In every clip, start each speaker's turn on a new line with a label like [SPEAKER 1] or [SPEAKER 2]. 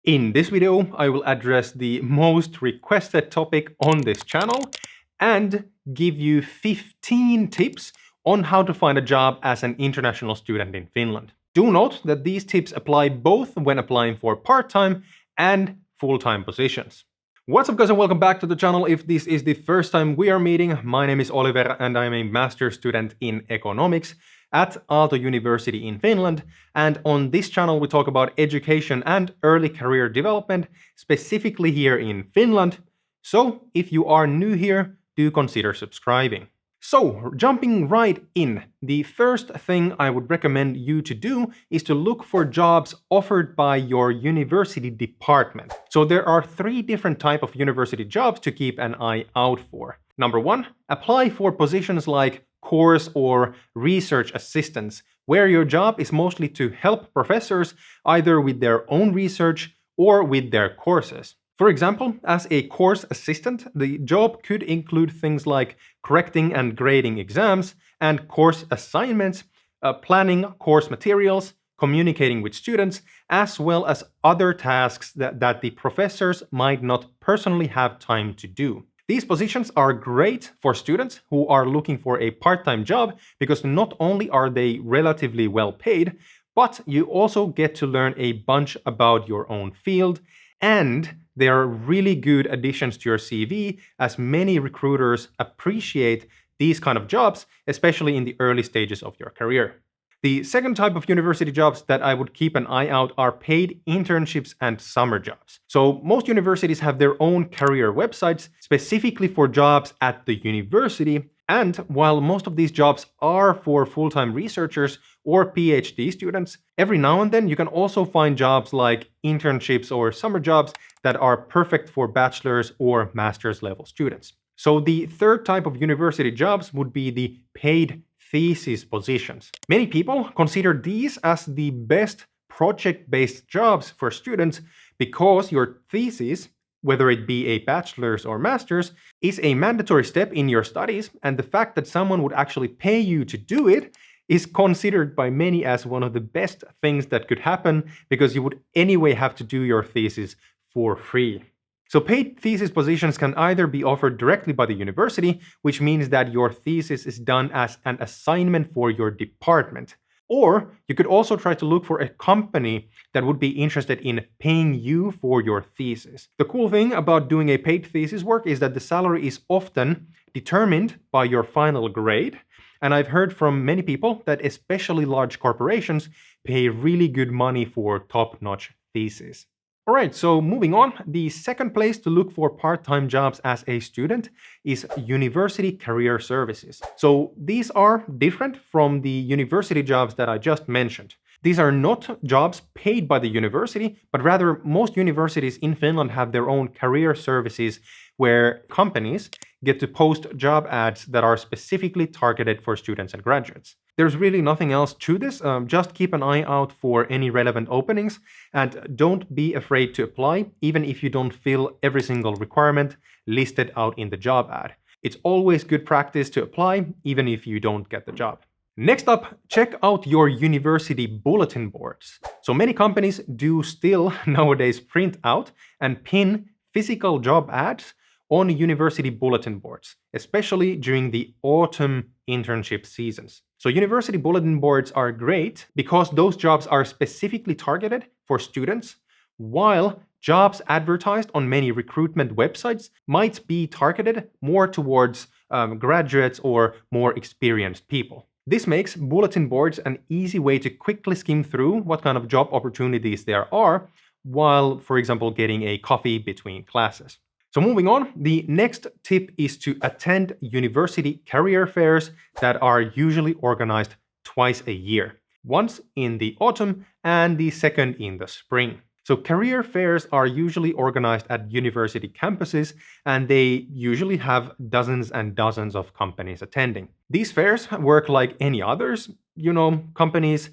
[SPEAKER 1] In this video, I will address the most requested topic on this channel and give you 15 tips on how to find a job as an international student in Finland. Do note that these tips apply both when applying for part-time and full-time positions. What's up guys and welcome back to the channel. If this is the first time we are meeting, my name is Oliver and I'm a master's student in economics at Aalto University in Finland, and on this channel we talk about education and early career development, specifically here in Finland. So if you are new here, do consider subscribing. So jumping right in, the first thing I would recommend you to do is to look for jobs offered by your university department. So there are 3 different types of university jobs to keep an eye out for. Number 1, apply for positions like course or research assistants, where your job is mostly to help professors either with their own research or with their courses. For example, as a course assistant, the job could include things like correcting and grading exams and course assignments, planning course materials, communicating with students, as well as other tasks that the professors might not personally have time to do. These positions are great for students who are looking for a part-time job because not only are they relatively well paid, but you also get to learn a bunch about your own field, and they are really good additions to your CV, as many recruiters appreciate these kind of jobs, especially in the early stages of your career. The second type of university jobs that I would keep an eye out are paid internships and summer jobs. So most universities have their own career websites specifically for jobs at the university. And while most of these jobs are for full-time researchers or PhD students, every now and then you can also find jobs like internships or summer jobs that are perfect for bachelor's or master's level students. So the third type of university jobs would be the paid thesis positions. Many people consider these as the best project-based jobs for students because your thesis, whether it be a bachelor's or master's, is a mandatory step in your studies, and the fact that someone would actually pay you to do it is considered by many as one of the best things that could happen, because you would anyway have to do your thesis for free. So paid thesis positions can either be offered directly by the university, which means that your thesis is done as an assignment for your department. Or you could also try to look for a company that would be interested in paying you for your thesis. The cool thing about doing a paid thesis work is that the salary is often determined by your final grade. And I've heard from many people that especially large corporations pay really good money for top-notch theses. Alright, so moving on, the second place to look for part-time jobs as a student is university career services. So these are different from the university jobs that I just mentioned. These are not jobs paid by the university, but rather most universities in Finland have their own career services where companies get to post job ads that are specifically targeted for students and graduates. There's really nothing else to this, just keep an eye out for any relevant openings and don't be afraid to apply, even if you don't fill every single requirement listed out in the job ad. It's always good practice to apply, even if you don't get the job. Next up, check out your university bulletin boards. So many companies do still nowadays print out and pin physical job ads on university bulletin boards, especially during the autumn internship seasons. So university bulletin boards are great because those jobs are specifically targeted for students, while jobs advertised on many recruitment websites might be targeted more towards graduates or more experienced people. This makes bulletin boards an easy way to quickly skim through what kind of job opportunities there are, while, for example, getting a coffee between classes. So moving on, the next tip is to attend university career fairs that are usually organized twice a year, once in the autumn and the second in the spring. So career fairs are usually organized at university campuses, and they usually have dozens and dozens of companies attending. These fairs work like any others. You know, companies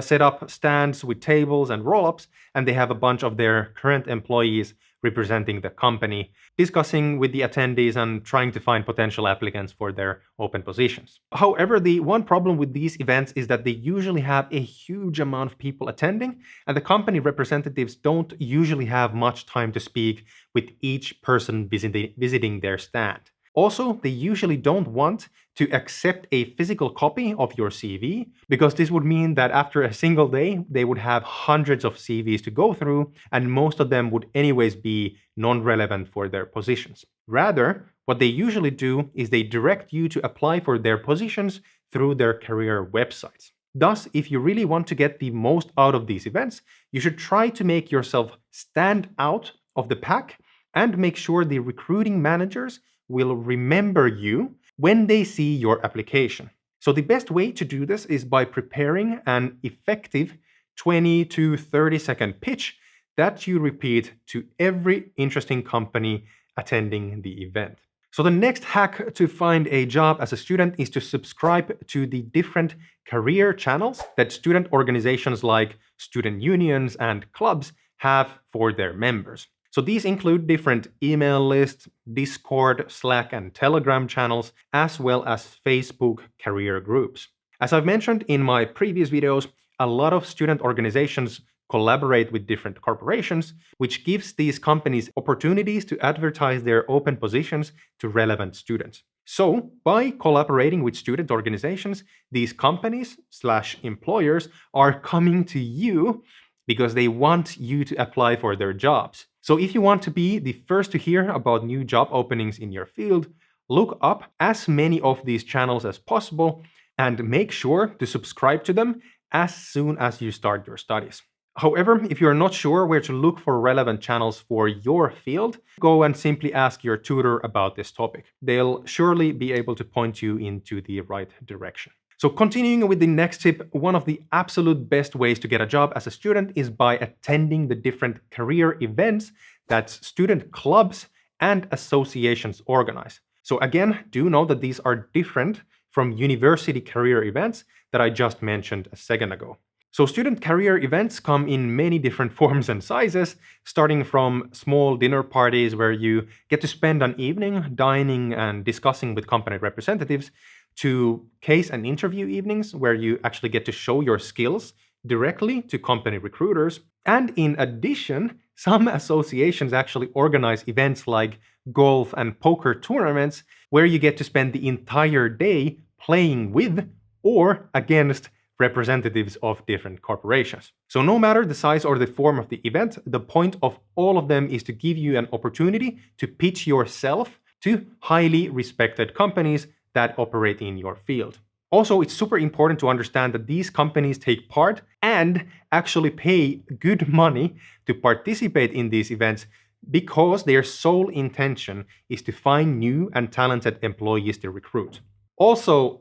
[SPEAKER 1] set up stands with tables and roll-ups, and they have a bunch of their current employees representing the company, discussing with the attendees and trying to find potential applicants for their open positions. However, the one problem with these events is that they usually have a huge amount of people attending, and the company representatives don't usually have much time to speak with each person visiting their stand. Also, they usually don't want to accept a physical copy of your CV, because this would mean that after a single day, they would have hundreds of CVs to go through, and most of them would anyways be non-relevant for their positions. Rather, what they usually do is they direct you to apply for their positions through their career websites. Thus, if you really want to get the most out of these events, you should try to make yourself stand out of the pack and make sure the recruiting managers will remember you when they see your application. So the best way to do this is by preparing an effective 20 to 30-second pitch that you repeat to every interesting company attending the event. So the next hack to find a job as a student is to subscribe to the different career channels that student organizations like student unions and clubs have for their members. So these include different email lists, Discord, Slack, and Telegram channels, as well as Facebook career groups. As I've mentioned in my previous videos, a lot of student organizations collaborate with different corporations, which gives these companies opportunities to advertise their open positions to relevant students. So, by collaborating with student organizations, these companies/employers are coming to you because they want you to apply for their jobs. So if you want to be the first to hear about new job openings in your field, look up as many of these channels as possible and make sure to subscribe to them as soon as you start your studies. However, if you're not sure where to look for relevant channels for your field, go and simply ask your tutor about this topic. They'll surely be able to point you into the right direction. So continuing with the next tip, one of the absolute best ways to get a job as a student is by attending the different career events that student clubs and associations organize. So again, do know that these are different from university career events that I just mentioned a second ago. So student career events come in many different forms and sizes, starting from small dinner parties where you get to spend an evening dining and discussing with company representatives, to case and interview evenings where you actually get to show your skills directly to company recruiters. And in addition, some associations actually organize events like golf and poker tournaments where you get to spend the entire day playing with or against representatives of different corporations. So no matter the size or the form of the event, the point of all of them is to give you an opportunity to pitch yourself to highly respected companies that operate in your field. Also, it's super important to understand that these companies take part and actually pay good money to participate in these events because their sole intention is to find new and talented employees to recruit. Also,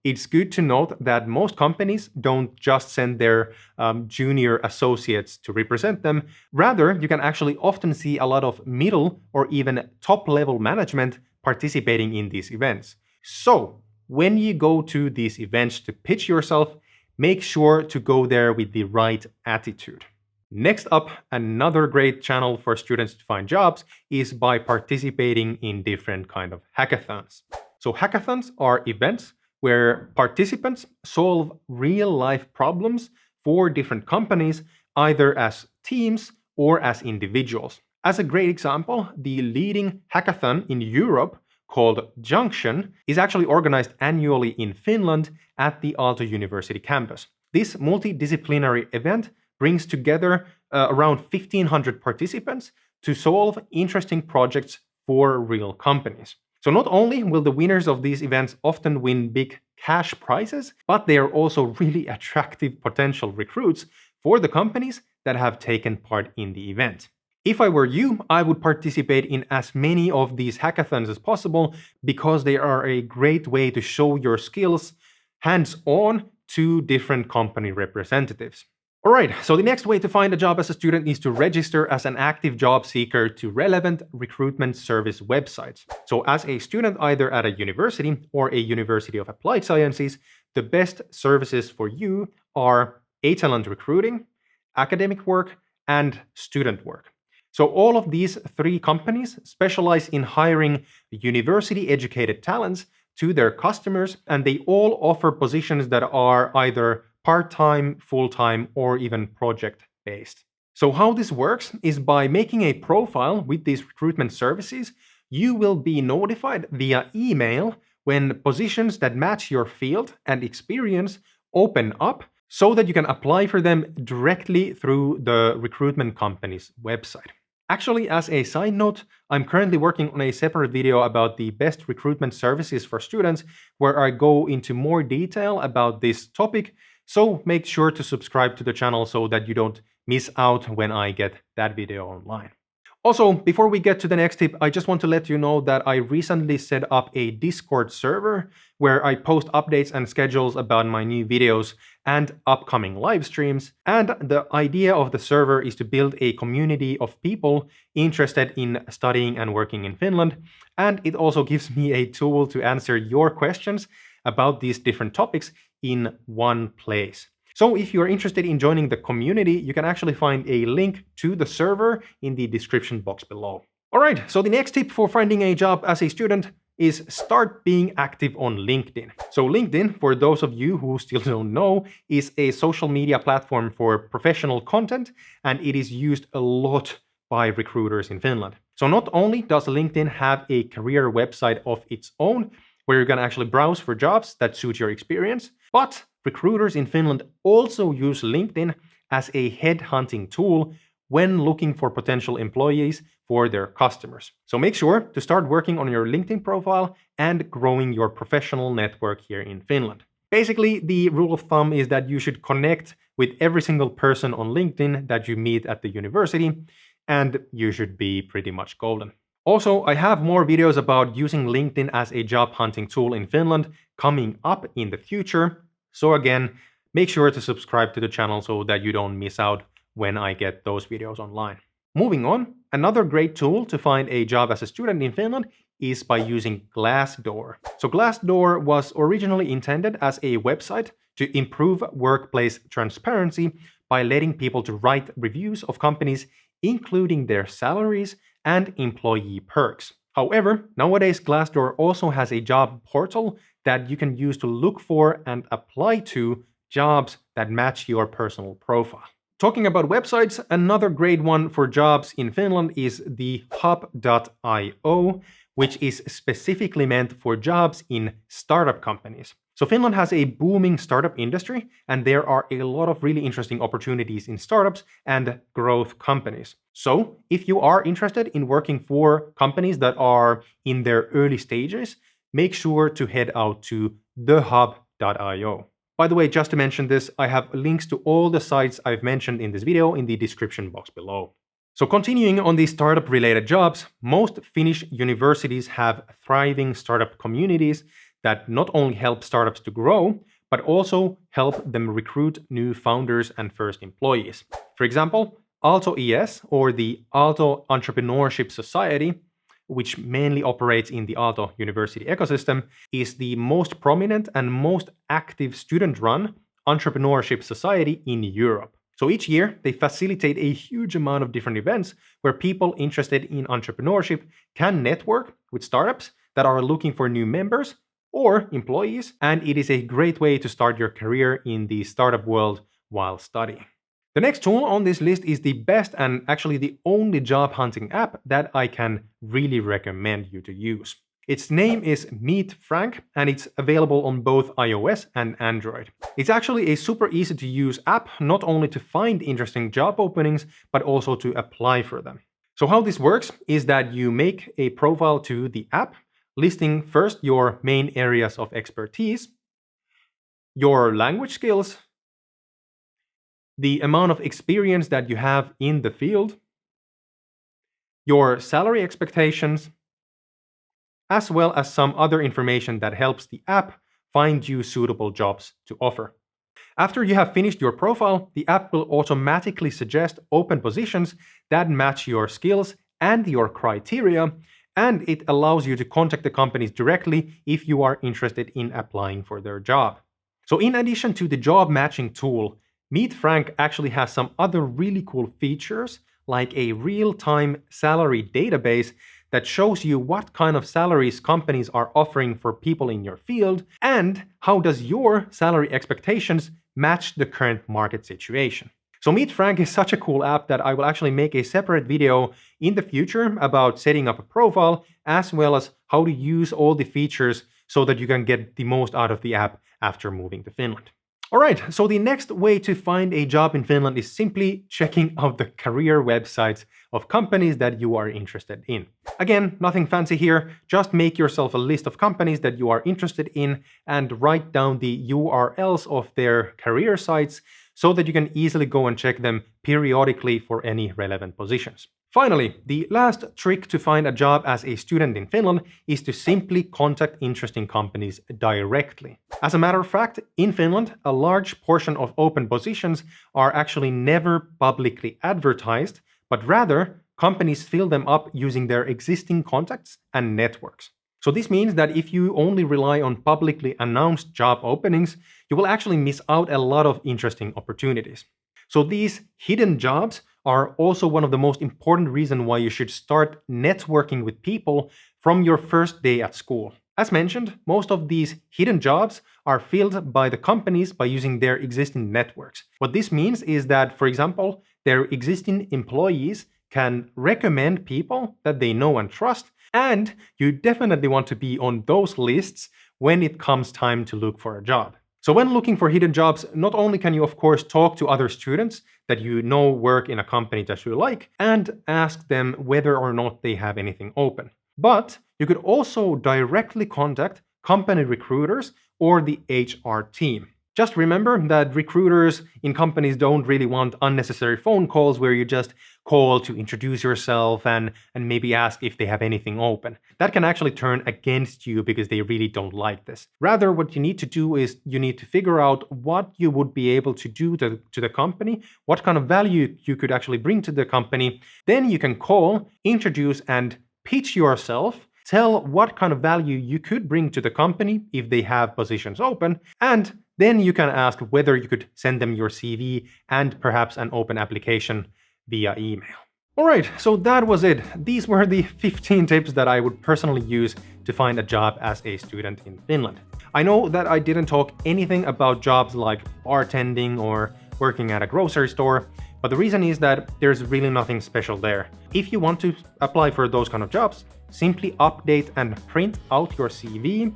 [SPEAKER 1] it's good to note that most companies don't just send their junior associates to represent them. Rather, you can actually often see a lot of middle or even top-level management participating in these events. So, when you go to these events to pitch yourself, make sure to go there with the right attitude. Next up, another great channel for students to find jobs is by participating in different kind of hackathons. So hackathons are events where participants solve real-life problems for different companies, either as teams or as individuals. As a great example, the leading hackathon in Europe, called Junction, is actually organized annually in Finland at the Aalto University campus. This multidisciplinary event brings together around 1,500 participants to solve interesting projects for real companies. So not only will the winners of these events often win big cash prizes, but they are also really attractive potential recruits for the companies that have taken part in the event. If I were you, I would participate in as many of these hackathons as possible because they are a great way to show your skills hands-on to different company representatives. All right, so the next way to find a job as a student is to register as an active job seeker to relevant recruitment service websites. So as a student either at a university or a University of Applied Sciences, the best services for you are A-Talent Recruiting, Academic Work, and Student Work. So all of these three companies specialize in hiring university-educated talents to their customers, and they all offer positions that are either part-time, full-time, or even project-based. So how this works is by making a profile with these recruitment services, you will be notified via email when positions that match your field and experience open up so that you can apply for them directly through the recruitment company's website. Actually, as a side note, I'm currently working on a separate video about the best recruitment services for students where I go into more detail about this topic, so make sure to subscribe to the channel so that you don't miss out when I get that video online. Also, before we get to the next tip, I just want to let you know that I recently set up a Discord server where I post updates and schedules about my new videos and upcoming live streams. And the idea of the server is to build a community of people interested in studying and working in Finland. And it also gives me a tool to answer your questions about these different topics in one place. So if you're interested in joining the community, you can actually find a link to the server in the description box below. All right, so the next tip for finding a job as a student is start being active on LinkedIn. So LinkedIn, for those of you who still don't know, is a social media platform for professional content, and it is used a lot by recruiters in Finland. So not only does LinkedIn have a career website of its own, where you can actually browse for jobs that suit your experience, but recruiters in Finland also use LinkedIn as a headhunting tool when looking for potential employees for their customers. So make sure to start working on your LinkedIn profile and growing your professional network here in Finland. Basically, the rule of thumb is that you should connect with every single person on LinkedIn that you meet at the university, and you should be pretty much golden. Also, I have more videos about using LinkedIn as a job hunting tool in Finland coming up in the future. So again, make sure to subscribe to the channel so that you don't miss out when I get those videos online. Moving on, another great tool to find a job as a student in Finland is by using Glassdoor. So Glassdoor was originally intended as a website to improve workplace transparency by letting people to write reviews of companies, including their salaries and employee perks. However, nowadays Glassdoor also has a job portal that you can use to look for and apply to jobs that match your personal profile. Talking about websites, another great one for jobs in Finland is the hub.io, which is specifically meant for jobs in startup companies. So Finland has a booming startup industry, and there are a lot of really interesting opportunities in startups and growth companies. So if you are interested in working for companies that are in their early stages, make sure to head out to thehub.io. By the way, just to mention this, I have links to all the sites I've mentioned in this video in the description box below. So continuing on these startup-related jobs, most Finnish universities have thriving startup communities that not only help startups to grow, but also help them recruit new founders and first employees. For example, Aalto ES, or the Aalto Entrepreneurship Society, which mainly operates in the Aalto University ecosystem, is the most prominent and most active student-run entrepreneurship society in Europe. So each year, they facilitate a huge amount of different events where people interested in entrepreneurship can network with startups that are looking for new members or employees, and it is a great way to start your career in the startup world while studying. The next tool on this list is the best and actually the only job hunting app that I can really recommend you to use. Its name is MeetFrank, and it's available on both iOS and Android. It's actually a super easy to use app, not only to find interesting job openings, but also to apply for them. So how this works is that you make a profile to the app, listing first your main areas of expertise, your language skills, the amount of experience that you have in the field, your salary expectations, as well as some other information that helps the app find you suitable jobs to offer. After you have finished your profile, the app will automatically suggest open positions that match your skills and your criteria, and it allows you to contact the companies directly if you are interested in applying for their job. So in addition to the job matching tool, MeetFrank actually has some other really cool features, like a real-time salary database that shows you what kind of salaries companies are offering for people in your field, and how does your salary expectations match the current market situation. So MeetFrank is such a cool app that I will actually make a separate video in the future about setting up a profile, as well as how to use all the features so that you can get the most out of the app after moving to Finland. Alright, so the next way to find a job in Finland is simply checking out the career websites of companies that you are interested in. Again, nothing fancy here, just make yourself a list of companies that you are interested in and write down the URLs of their career sites so that you can easily go and check them periodically for any relevant positions. Finally, the last trick to find a job as a student in Finland is to simply contact interesting companies directly. As a matter of fact, in Finland, a large portion of open positions are actually never publicly advertised, but rather companies fill them up using their existing contacts and networks. So this means that if you only rely on publicly announced job openings, you will actually miss out a lot of interesting opportunities. So these hidden jobs are also one of the most important reasons why you should start networking with people from your first day at school. As mentioned, most of these hidden jobs are filled by the companies by using their existing networks. What this means is that, for example, their existing employees can recommend people that they know and trust, and you definitely want to be on those lists when it comes time to look for a job. So when looking for hidden jobs, not only can you of course talk to other students that you know work in a company that you like and ask them whether or not they have anything open, but you could also directly contact company recruiters or the HR team. Just remember that recruiters in companies don't really want unnecessary phone calls where you just call to introduce yourself and maybe ask if they have anything open. That can actually turn against you because they really don't like this. Rather, what you need to do is you need to figure out what you would be able to do to the company, what kind of value you could actually bring to the company. Then you can call, introduce, and pitch yourself. Tell what kind of value you could bring to the company if they have positions open, and then you can ask whether you could send them your CV and perhaps an open application via email. Alright, so that was it. These were the 15 tips that I would personally use to find a job as a student in Finland. I know that I didn't talk anything about jobs like bartending or working at a grocery store, but the reason is that there's really nothing special there. If you want to apply for those kind of jobs, simply update and print out your CV,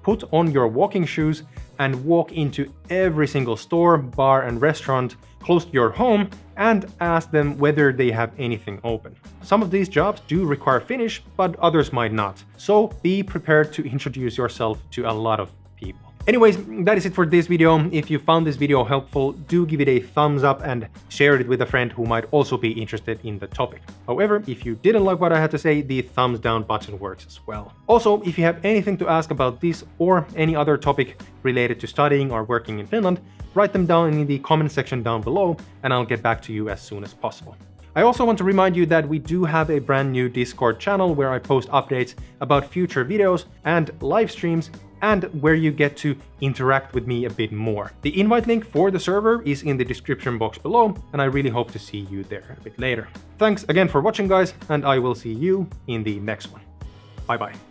[SPEAKER 1] put on your walking shoes, and walk into every single store, bar, and restaurant close to your home and ask them whether they have anything open. Some of these jobs do require Finnish, but others might not. So be prepared to introduce yourself to a lot of people. Anyways, that is it for this video. If you found this video helpful, do give it a thumbs up and share it with a friend who might also be interested in the topic. However, if you didn't like what I had to say, the thumbs down button works as well. Also, if you have anything to ask about this or any other topic related to studying or working in Finland, write them down in the comment section down below and I'll get back to you as soon as possible. I also want to remind you that we do have a brand new Discord channel where I post updates about future videos and live streams, and where you get to interact with me a bit more. The invite link for the server is in the description box below, and I really hope to see you there a bit later. Thanks again for watching, guys, and I will see you in the next one. Bye bye.